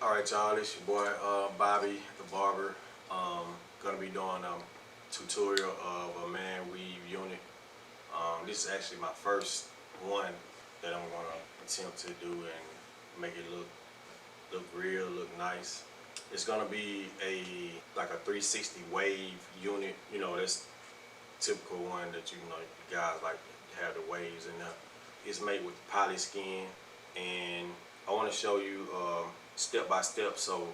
Alright y'all, this your boy Bobby the Barber. Gonna be doing a tutorial of a man weave unit. This is actually my first one that I'm gonna attempt to do and make it look real, look nice. It's gonna be like a 360 wave unit. You know, that's typical one that you guys like to have the waves in there. It's made with poly skin, and I want to show you step by step. So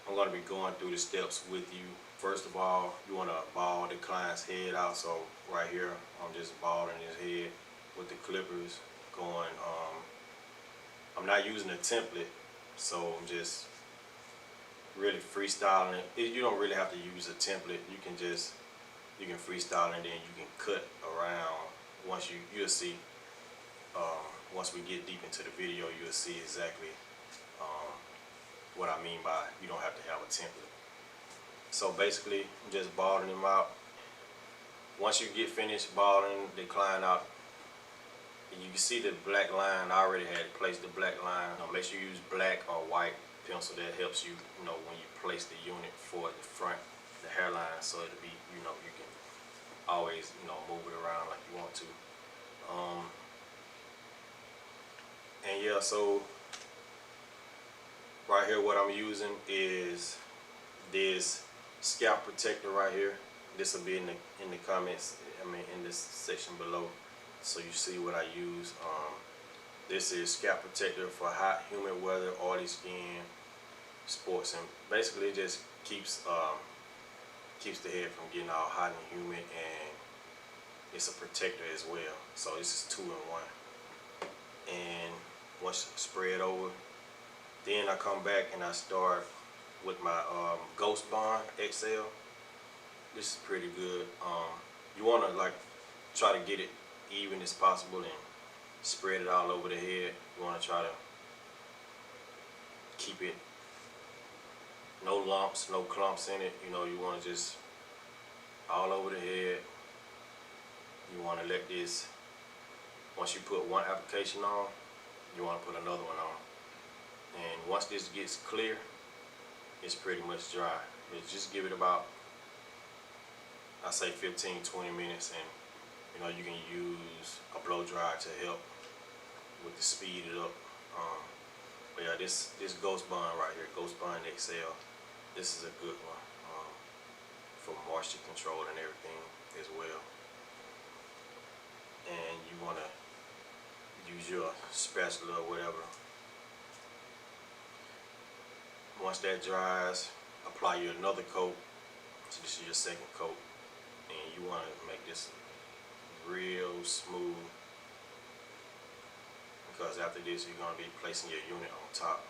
I'm going to be going through the steps with you. First of all, you want to bald the client's head out. So right here, I'm just balding his head with the clippers going. I'm not using a template, so I'm just really freestyling it. You don't really have to use a template. You can freestyle, and then you can cut around. You'll see. Once we get deep into the video, you'll see exactly what I mean by you don't have to have a template. So basically, I'm just balding them out. Once you get finished balding the client out, you can see the black line. I already had placed the black line. Make sure you use black or white pencil. That helps you, when you place the unit for the front, the hairline, so it'll be, you can always, move it around like you want to. And yeah, so right here what I'm using is this scalp protector right here. This will be in the comments, in this section below, so you see what I use. This is scalp protector for hot, humid weather, oily skin, sports, and basically it just keeps the head from getting all hot and humid, and it's a protector as well. So this is 2 in 1. And once I spray it over, then I come back and I start with my Ghost Bond XL. This is pretty good. You want to try to get it even as possible and spread it all over the head. You want to try to keep it no lumps, no clumps in it. You want to just all over the head. You want to let this, once you put one application on, you want to put another one on. And once this gets clear, it's pretty much dry. But just give it about, I say 15-20 minutes, and you can use a blow dryer to help with the speed it up. But yeah, this Ghost Bond right here, Ghost Bond XL, this is a good one for moisture control and everything as well. And you want to use your spatula or whatever. Once that dries, apply you another coat. So this is your second coat, and you want to make this real smooth, because after this you're going to be placing your unit on top.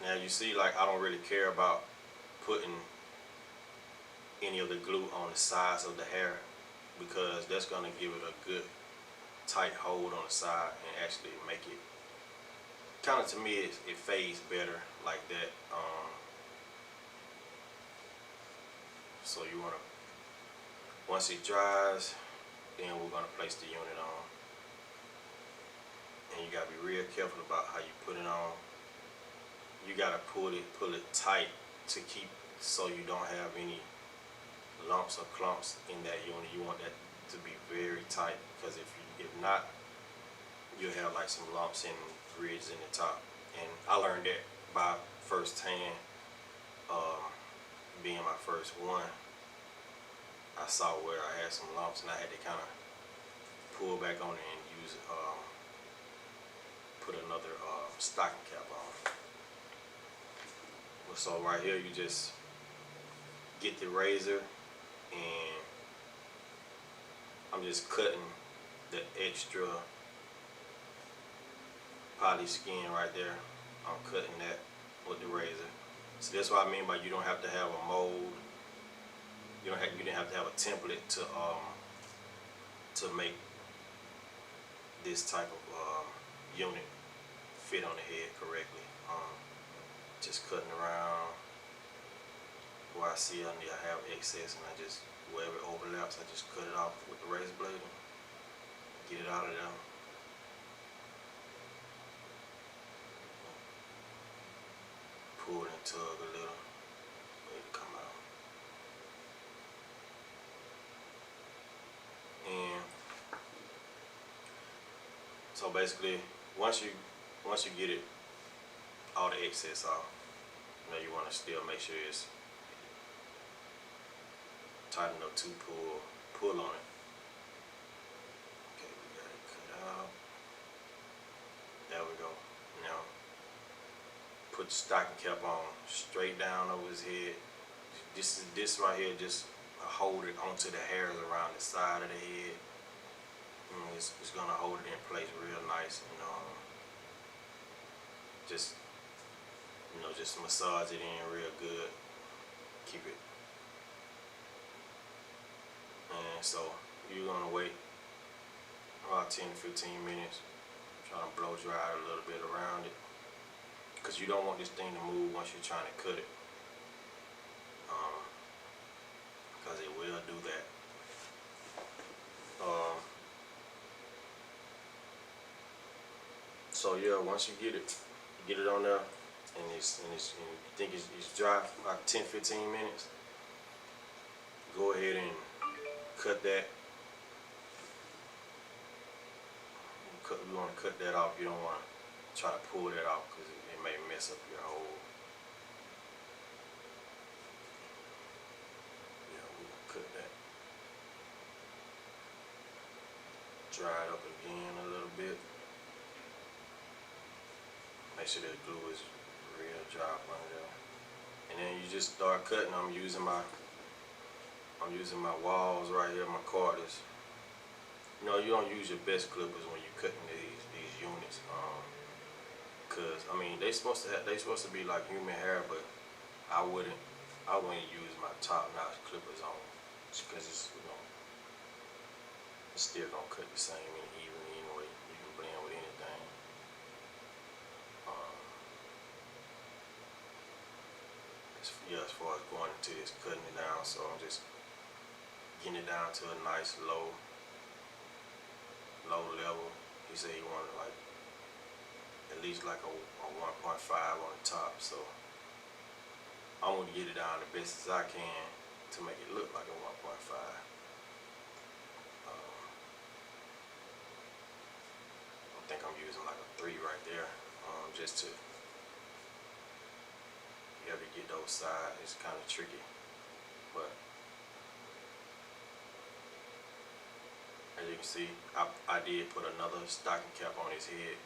Now you see, I don't really care about putting any of the glue on the sides of the hair, because that's going to give it a good tight hold on the side and actually make it kind of, to me, it fades better like that. So you want to, once it dries, then we're going to place the unit on. And you got to be real careful about how you put it on. You got to pull it tight to keep, so you don't have any lumps or clumps in that unit. You want that to be very tight, because if not, you'll have some lumps and ridges in the top. And I learned that by first hand, being my first one. I saw where I had some lumps, and I had to kind of pull back on it and use put another stocking cap on. So right here, you just get the razor, and I'm just cutting the extra poly skin right there. I'm cutting that with the razor. So that's what I mean by you don't have to have a mold. You didn't have to have a template to make this type of unit fit on the head correctly. Just cutting around where I see I have excess, and I just, wherever it overlaps, I just cut it off with the razor blade and get it out of there. pull and tug a little, let it come out. And so basically, once you get it all the excess off, you want to still make sure it's tight enough to pull on it. Okay, we got it cut out. There we go. Now put the stocking cap on straight down over his head. This right here, just hold it onto the hairs around the side of the head. It's gonna hold it in place real nice, just just massage it in real good. Keep it. And so you're gonna wait about 10 to 15 minutes. Try to blow dry it a little bit around it, because you don't want this thing to move once you're trying to cut it, because it will do that. So yeah, once you get it on there, and you think it's dry for about 10-15 minutes, go ahead and cut that. You want to cut that off. You don't want to try to pull that off, because it may mess up your whole. Yeah, we're gonna cut that. Dry it up again a little bit. Make sure the glue is real dry up under there. And then you just start cutting. I'm using my walls right here, my quarters. You don't use your best clippers when you're cutting these units, cause I mean they supposed to be like human hair, but I wouldn't use my top-notch clippers on, because it's it's still gonna cut the same and evenly anyway. You can blend with anything. As far as going into this, cutting it down, so I'm just getting it down to a nice low level. He said he wanted like at least like a 1.5 on the top, so I'm gonna get it down the best as I can to make it look like a 1.5. I think I'm using like a 3 right there, just to be able to get those sides. It's kind of tricky, but as you can see, I did put another stocking cap on his head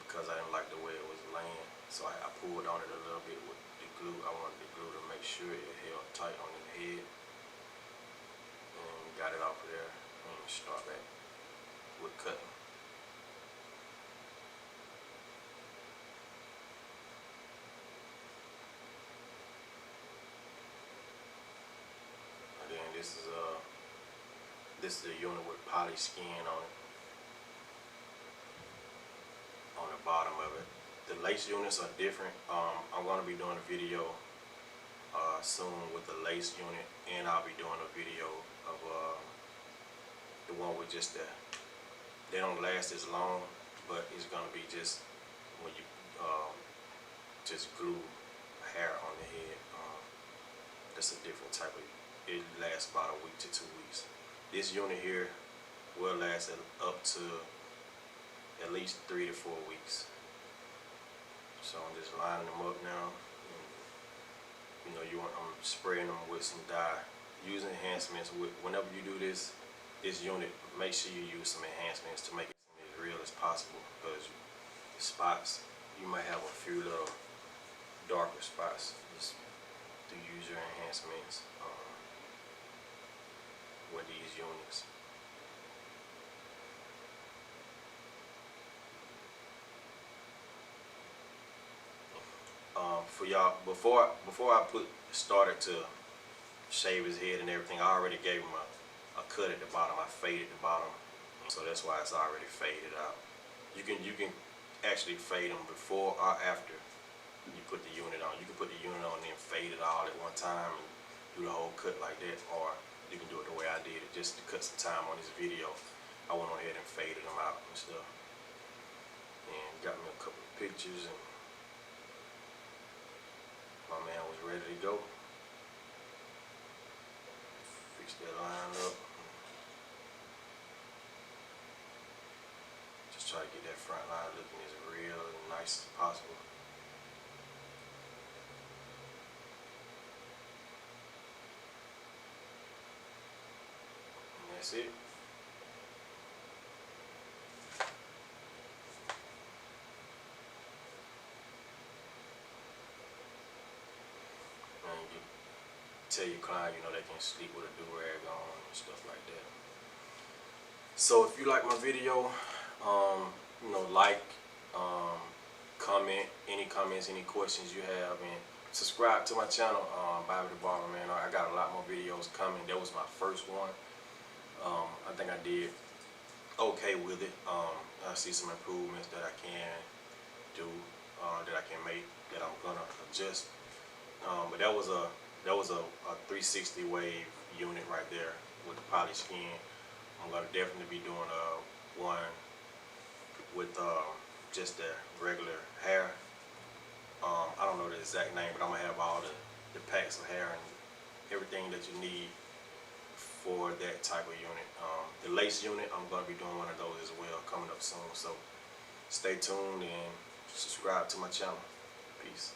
because I didn't like the way it was laying. So I pulled on it a little bit with the glue. I wanted the glue to make sure it held tight on his head. And got it off of there. And start back with cutting. Again, this is a unit with poly skin on the bottom of it. The lace units are different. I'm going to be doing a video soon with the lace unit, and I'll be doing a video of the one with just they don't last as long, but it's going to be just when you just glue hair on the head. That's a different type of, it lasts about a week to 2 weeks. This unit here will last up to at least 3 to 4 weeks. So I'm just lining them up now. And, I'm spraying them with some dye. Use enhancements. Whenever you do this unit, make sure you use some enhancements to make it as real as possible, because the spots, you might have a few little darker spots. Just to use your enhancements with these units. For y'all, before I started to shave his head and everything, I already gave him a cut at the bottom. I faded the bottom, so that's why it's already faded out. You can actually fade them before or after you put the unit on. You can put the unit on and then fade it all at one time and do the whole cut like that, or you can do it the way I did it, just to cut some time on this video. I went ahead and faded them out and stuff, and got me a couple of pictures, and ready to go. Fix that line up. Just try to get that front line looking as real and nice as possible. And that's it. And you tell your client, you know, they can sleep with a do-rag on and stuff like that. So if you like my video, you know, like, comment, any comments, any questions you have, and subscribe to my channel, Barber the Barber, man. I got a lot more videos coming. That was my first one. I think I did okay with it. I see some improvements that I can do, that I can make, that I'm gonna adjust. But that was a 360 wave unit right there with the polished skin. I'm gonna definitely be doing one with just the regular hair. I don't know the exact name, but I'm gonna have all the packs of hair and everything that you need for that type of unit. The lace unit, I'm gonna be doing one of those as well coming up soon. So stay tuned and subscribe to my channel. Peace.